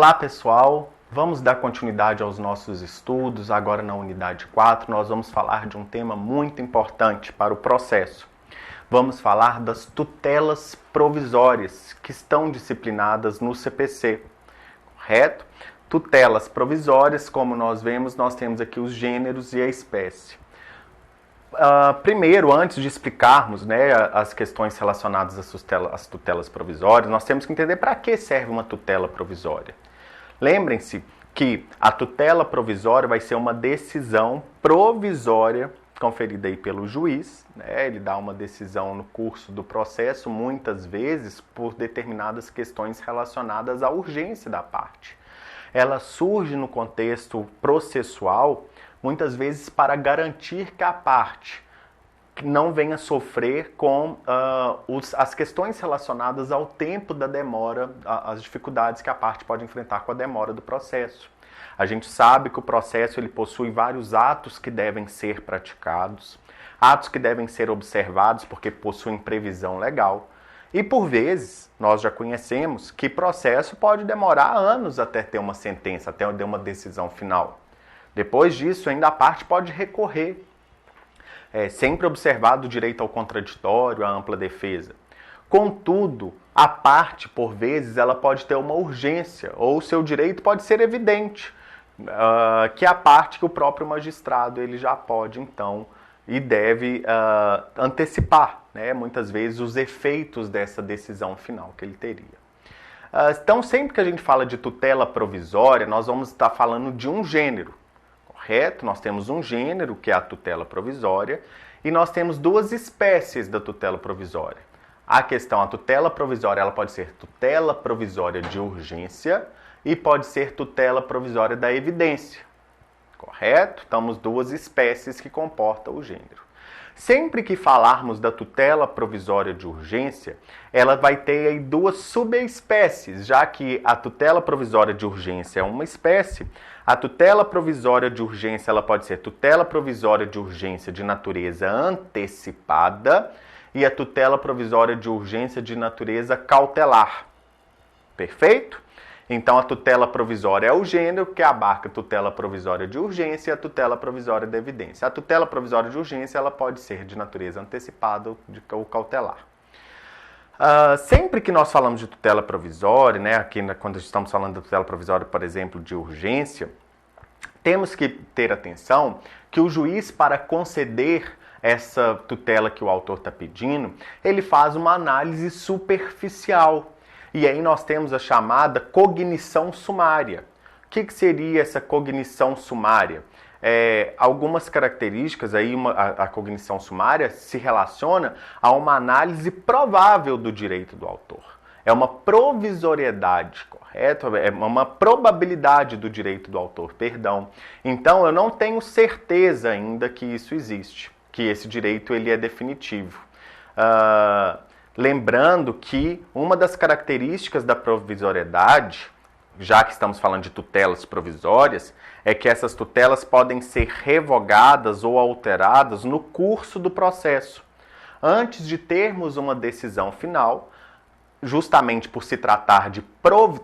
Olá pessoal, vamos dar continuidade aos nossos estudos. Agora na unidade 4 nós vamos falar de um tema muito importante para o processo. Vamos falar das tutelas provisórias que estão disciplinadas no CPC, correto? Tutelas provisórias, como nós vemos, nós temos aqui os gêneros e a espécie. Primeiro, antes de explicarmos as questões relacionadas às tutelas provisórias, nós temos que entender para que serve uma tutela provisória. Lembrem-se que a tutela provisória vai ser uma decisão provisória conferida aí pelo juiz, ele dá uma decisão no curso do processo, muitas vezes por determinadas questões relacionadas à urgência da parte. Ela surge no contexto processual, muitas vezes para garantir que a parte não venha sofrer com as questões relacionadas ao tempo da demora, as dificuldades que a parte pode enfrentar com a demora do processo. A gente sabe que o processo ele possui vários atos que devem ser praticados, atos que devem ser observados porque possuem previsão legal. E por vezes, nós já conhecemos que processo pode demorar anos até ter uma sentença, até ter uma decisão final. Depois disso, ainda a parte pode recorrer. Sempre observado o direito ao contraditório, à ampla defesa. Contudo, a parte, por vezes, ela pode ter uma urgência, ou o seu direito pode ser evidente, que a parte que o próprio magistrado ele já pode, então, e deve antecipar, muitas vezes, os efeitos dessa decisão final que ele teria. Então, sempre que a gente fala de tutela provisória, nós vamos estar falando de um gênero. Correto? Nós temos um gênero, que é a tutela provisória, e nós temos duas espécies da tutela provisória. A tutela provisória, ela pode ser tutela provisória de urgência e pode ser tutela provisória da evidência. Correto? Temos duas espécies que comportam o gênero. Sempre que falarmos da tutela provisória de urgência, ela vai ter aí duas subespécies, já que a tutela provisória de urgência é uma espécie. A tutela provisória de urgência ela pode ser tutela provisória de urgência de natureza antecipada e a tutela provisória de urgência de natureza cautelar. Perfeito? Então, a tutela provisória é o gênero que abarca a tutela provisória de urgência e a tutela provisória da evidência. A tutela provisória de urgência ela pode ser de natureza antecipada ou cautelar. Sempre que nós falamos de tutela provisória, quando estamos falando da tutela provisória, por exemplo, de urgência, temos que ter atenção que o juiz, para conceder essa tutela que o autor está pedindo, ele faz uma análise superficial. E aí nós temos a chamada cognição sumária. O que seria essa cognição sumária? Algumas características, aí a cognição sumária se relaciona a uma análise provável do direito do autor. É uma provisoriedade, correto? É uma probabilidade do direito do autor, perdão. Então, eu não tenho certeza ainda que isso existe, que esse direito ele é definitivo. Lembrando que uma das características da provisoriedade, já que estamos falando de tutelas provisórias, é que essas tutelas podem ser revogadas ou alteradas no curso do processo. Antes de termos uma decisão final, justamente por se tratar de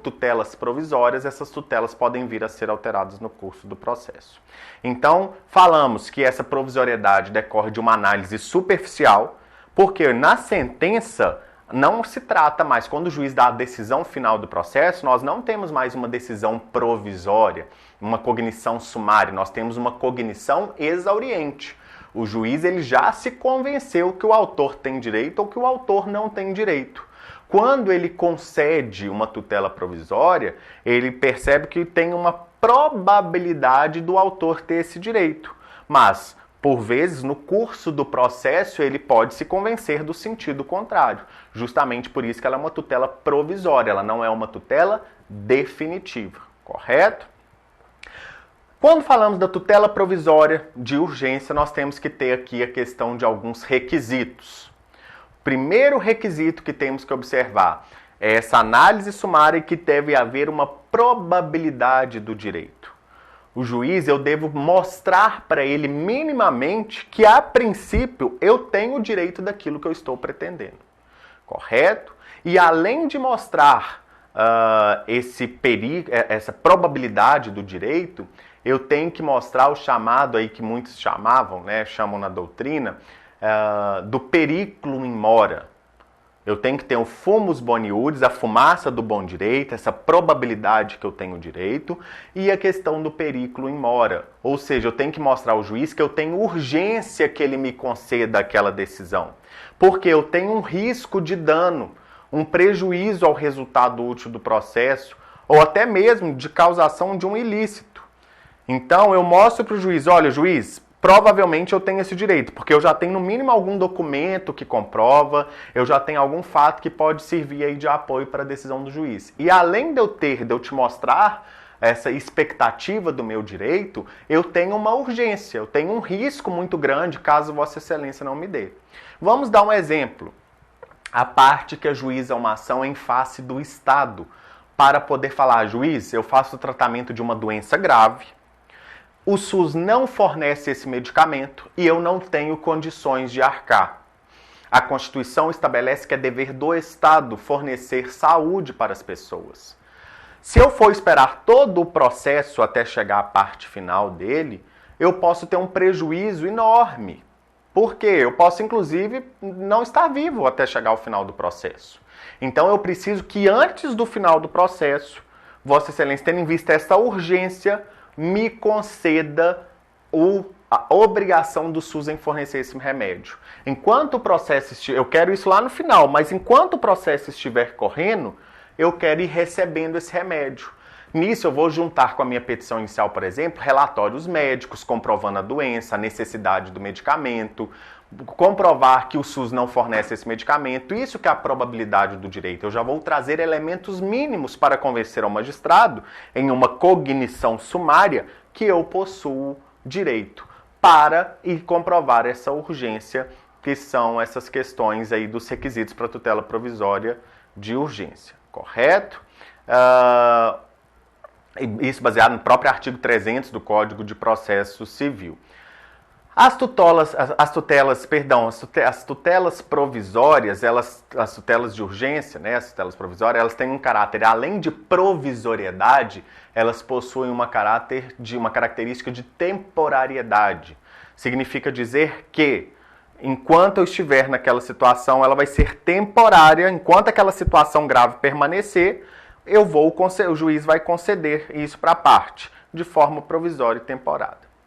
tutelas provisórias, essas tutelas podem vir a ser alteradas no curso do processo. Então, falamos que essa provisoriedade decorre de uma análise superficial, porque na sentença não se trata mais, quando o juiz dá a decisão final do processo, nós não temos mais uma decisão provisória, uma cognição sumária, nós temos uma cognição exauriente. O juiz ele já se convenceu que o autor tem direito ou que o autor não tem direito. Quando ele concede uma tutela provisória, ele percebe que tem uma probabilidade do autor ter esse direito, mas por vezes, no curso do processo, ele pode se convencer do sentido contrário. Justamente por isso que ela é uma tutela provisória, ela não é uma tutela definitiva, correto? Quando falamos da tutela provisória de urgência, nós temos que ter aqui a questão de alguns requisitos. O primeiro requisito que temos que observar é essa análise sumária que deve haver uma probabilidade do direito. O juiz, eu devo mostrar para ele minimamente que, a princípio, eu tenho o direito daquilo que eu estou pretendendo. Correto? E além de mostrar esse perigo, essa probabilidade do direito, eu tenho que mostrar o chamado aí que muitos chamavam, né, chamam na doutrina, do periculum in mora. Eu tenho que ter o fumus boniuris, a fumaça do bom direito, essa probabilidade que eu tenho direito, e a questão do periculum in mora. Ou seja, eu tenho que mostrar ao juiz que eu tenho urgência que ele me conceda aquela decisão. Porque eu tenho um risco de dano, um prejuízo ao resultado útil do processo, ou até mesmo de causação de um ilícito. Então eu mostro para o juiz, olha, juiz, provavelmente eu tenho esse direito, porque eu já tenho no mínimo algum documento que comprova, eu já tenho algum fato que pode servir aí de apoio para a decisão do juiz. E além de eu te mostrar essa expectativa do meu direito, eu tenho uma urgência, eu tenho um risco muito grande caso Vossa Excelência não me dê. Vamos dar um exemplo. A parte que ajuiza uma ação em face do Estado, para poder falar, juiz, eu faço o tratamento de uma doença grave, o SUS não fornece esse medicamento e eu não tenho condições de arcar. A Constituição estabelece que é dever do Estado fornecer saúde para as pessoas. Se eu for esperar todo o processo até chegar à parte final dele, eu posso ter um prejuízo enorme. Por quê? Eu posso, inclusive, não estar vivo até chegar ao final do processo. Então, eu preciso que antes do final do processo, Vossa Excelência, tendo em vista essa urgência, me conceda a obrigação do SUS em fornecer esse remédio. Enquanto o processo eu quero isso lá no final, mas enquanto o processo estiver correndo, eu quero ir recebendo esse remédio. Nisso eu vou juntar com a minha petição inicial, por exemplo, relatórios médicos comprovando a doença, a necessidade do medicamento, comprovar que o SUS não fornece esse medicamento. Isso que é a probabilidade do direito. Eu já vou trazer elementos mínimos para convencer ao magistrado, em uma cognição sumária, que eu possuo direito, para ir comprovar essa urgência, que são essas questões aí dos requisitos para tutela provisória de urgência. Correto? Isso baseado no próprio artigo 300 do Código de Processo Civil. As tutelas provisórias, as tutelas de urgência, né, as tutelas provisórias, elas têm um caráter, além de provisoriedade, elas possuem uma característica de temporariedade. Significa dizer que, enquanto eu estiver naquela situação, ela vai ser temporária, enquanto aquela situação grave permanecer, o juiz vai conceder isso para a parte, de forma provisória e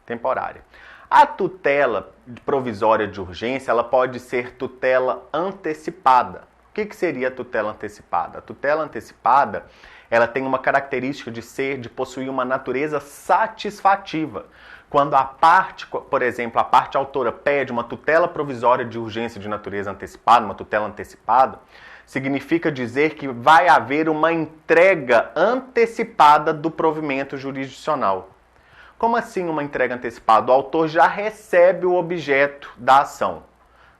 temporária. A tutela provisória de urgência, ela pode ser tutela antecipada. O que seria a tutela antecipada? A tutela antecipada, ela tem uma característica de possuir uma natureza satisfativa. Quando a parte, por exemplo, a parte autora pede uma tutela provisória de urgência de natureza antecipada, uma tutela antecipada, significa dizer que vai haver uma entrega antecipada do provimento jurisdicional. Como assim uma entrega antecipada? O autor já recebe o objeto da ação,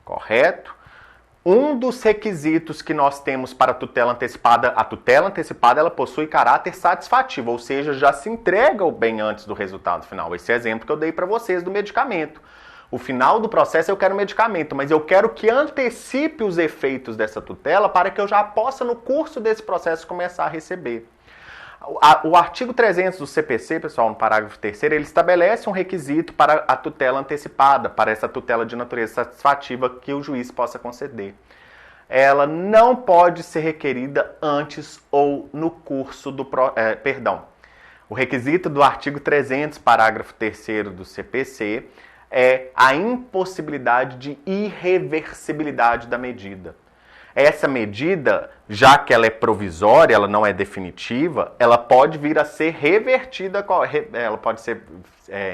correto? Um dos requisitos que nós temos para a tutela antecipada ela possui caráter satisfativo, ou seja, já se entrega o bem antes do resultado final. Esse exemplo que eu dei para vocês do medicamento. O final do processo eu quero medicamento, mas eu quero que antecipe os efeitos dessa tutela para que eu já possa, no curso desse processo, começar a receber. O artigo 300 do CPC, pessoal, no parágrafo 3º, ele estabelece um requisito para a tutela antecipada, para essa tutela de natureza satisfativa que o juiz possa conceder. Ela não pode ser requerida antes ou no curso do... O requisito do artigo 300, parágrafo 3º do CPC, é a impossibilidade de irreversibilidade da medida. Essa medida, já que ela é provisória, ela não é definitiva, ela pode vir a ser revertida, ela pode ser,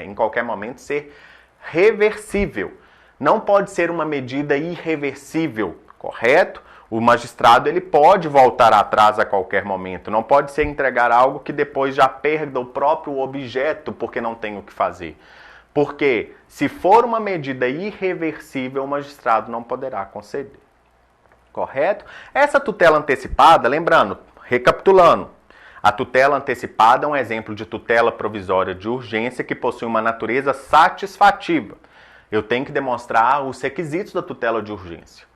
em qualquer momento, ser reversível. Não pode ser uma medida irreversível, correto? O magistrado ele pode voltar atrás a qualquer momento, não pode ser entregar algo que depois já perda o próprio objeto porque não tem o que fazer. Porque se for uma medida irreversível, o magistrado não poderá conceder. Correto? Essa tutela antecipada, lembrando, recapitulando, a tutela antecipada é um exemplo de tutela provisória de urgência que possui uma natureza satisfativa. Eu tenho que demonstrar os requisitos da tutela de urgência.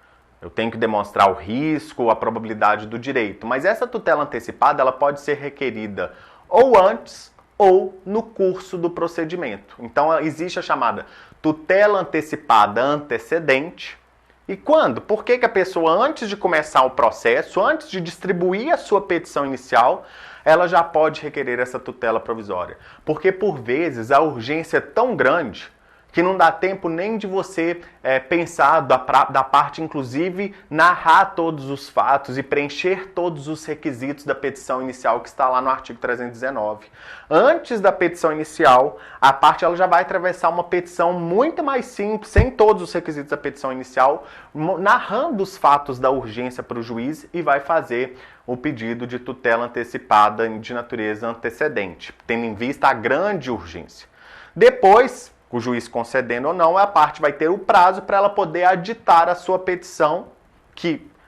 Eu tenho que demonstrar o risco, a probabilidade do direito. Mas essa tutela antecipada ela pode ser requerida ou antes ou no curso do procedimento. Então existe a chamada tutela antecipada antecedente. E quando? Por que a pessoa, antes de começar o processo, antes de distribuir a sua petição inicial, ela já pode requerer essa tutela provisória? Porque, por vezes, a urgência é tão grande que não dá tempo nem de você pensar da parte, inclusive, narrar todos os fatos e preencher todos os requisitos da petição inicial que está lá no artigo 319. Antes da petição inicial, a parte ela já vai atravessar uma petição muito mais simples, sem todos os requisitos da petição inicial, narrando os fatos da urgência para o juiz e vai fazer o pedido de tutela antecipada de natureza antecedente, tendo em vista a grande urgência. Depois, o juiz concedendo ou não, a parte vai ter o prazo para ela poder aditar a sua petição,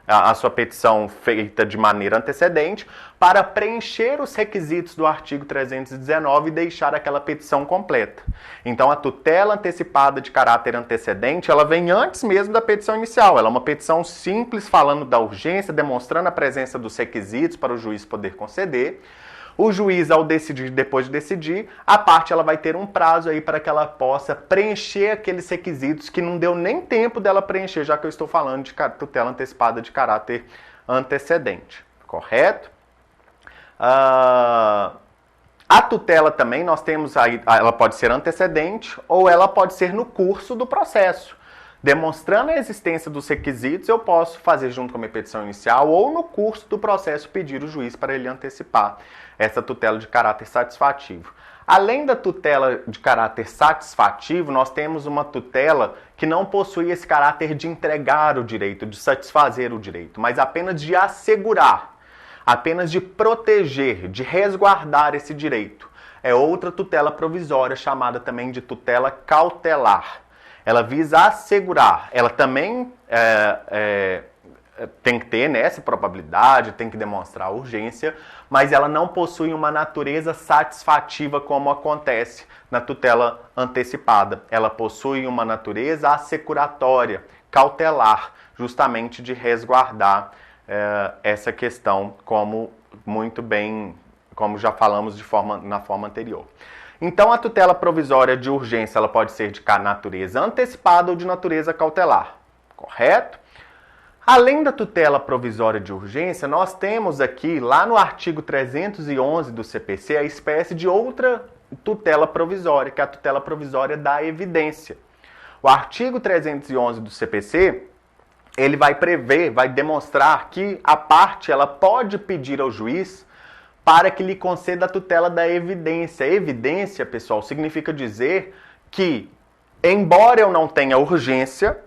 a sua petição feita de maneira antecedente, para preencher os requisitos do artigo 319 e deixar aquela petição completa. Então, a tutela antecipada de caráter antecedente, ela vem antes mesmo da petição inicial. Ela é uma petição simples, falando da urgência, demonstrando a presença dos requisitos para o juiz poder conceder. O juiz, ao decidir, depois de decidir, a parte ela vai ter um prazo aí para que ela possa preencher aqueles requisitos que não deu nem tempo dela preencher, já que eu estou falando de tutela antecipada de caráter antecedente. Correto? A tutela também, nós temos aí, ela pode ser antecedente ou ela pode ser no curso do processo. Demonstrando a existência dos requisitos, eu posso fazer junto com a minha petição inicial ou no curso do processo pedir o juiz para ele antecipar essa tutela de caráter satisfativo. Além da tutela de caráter satisfativo, nós temos uma tutela que não possui esse caráter de entregar o direito, de satisfazer o direito, mas apenas de assegurar, apenas de proteger, de resguardar esse direito. É outra tutela provisória chamada também de tutela cautelar. Ela visa assegurar, ela também tem que ter essa probabilidade, tem que demonstrar a urgência, mas ela não possui uma natureza satisfativa como acontece na tutela antecipada. Ela possui uma natureza assecuratória, cautelar, justamente de resguardar essa questão, como já falamos na forma anterior. Então, a tutela provisória de urgência ela pode ser de natureza antecipada ou de natureza cautelar, correto? Além da tutela provisória de urgência, nós temos aqui, lá no artigo 311 do CPC, a espécie de outra tutela provisória, que é a tutela provisória da evidência. O artigo 311 do CPC, ele vai demonstrar que a parte ela pode pedir ao juiz para que lhe conceda a tutela da evidência. Evidência, pessoal, significa dizer que, embora eu não tenha urgência,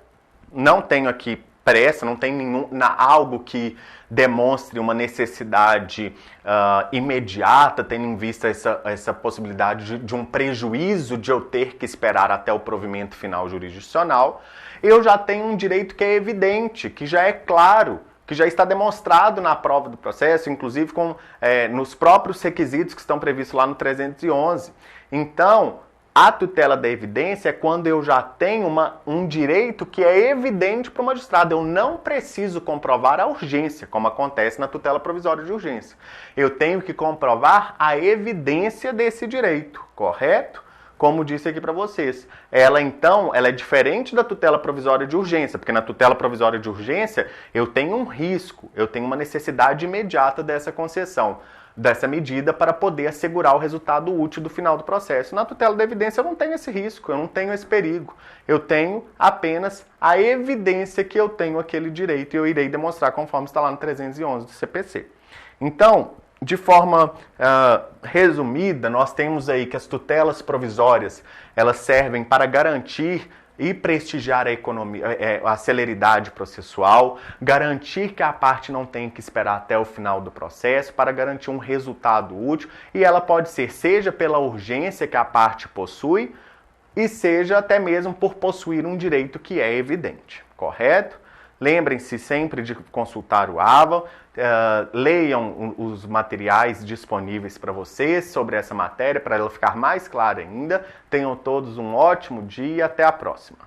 não tenho aqui pressa, não tem algo que demonstre uma necessidade imediata, tendo em vista essa possibilidade de um prejuízo de eu ter que esperar até o provimento final jurisdicional, eu já tenho um direito que é evidente, que já é claro, que já está demonstrado na prova do processo, inclusive nos próprios requisitos que estão previstos lá no 311. Então, a tutela da evidência é quando eu já tenho um direito que é evidente para o magistrado. Eu não preciso comprovar a urgência, como acontece na tutela provisória de urgência. Eu tenho que comprovar a evidência desse direito, correto? Como disse aqui para vocês. Ela é diferente da tutela provisória de urgência, porque na tutela provisória de urgência eu tenho um risco, eu tenho uma necessidade imediata dessa concessão, dessa medida para poder assegurar o resultado útil do final do processo. Na tutela da evidência eu não tenho esse risco, eu não tenho esse perigo. Eu tenho apenas a evidência que eu tenho aquele direito e eu irei demonstrar conforme está lá no 311 do CPC. Então, de forma resumida, nós temos aí que as tutelas provisórias elas servem para garantir e prestigiar a economia, a celeridade processual, garantir que a parte não tenha que esperar até o final do processo para garantir um resultado útil, e ela pode ser seja pela urgência que a parte possui e seja até mesmo por possuir um direito que é evidente, correto? Lembrem-se sempre de consultar o AVA, leiam os materiais disponíveis para vocês sobre essa matéria, para ela ficar mais clara ainda. Tenham todos um ótimo dia e até a próxima.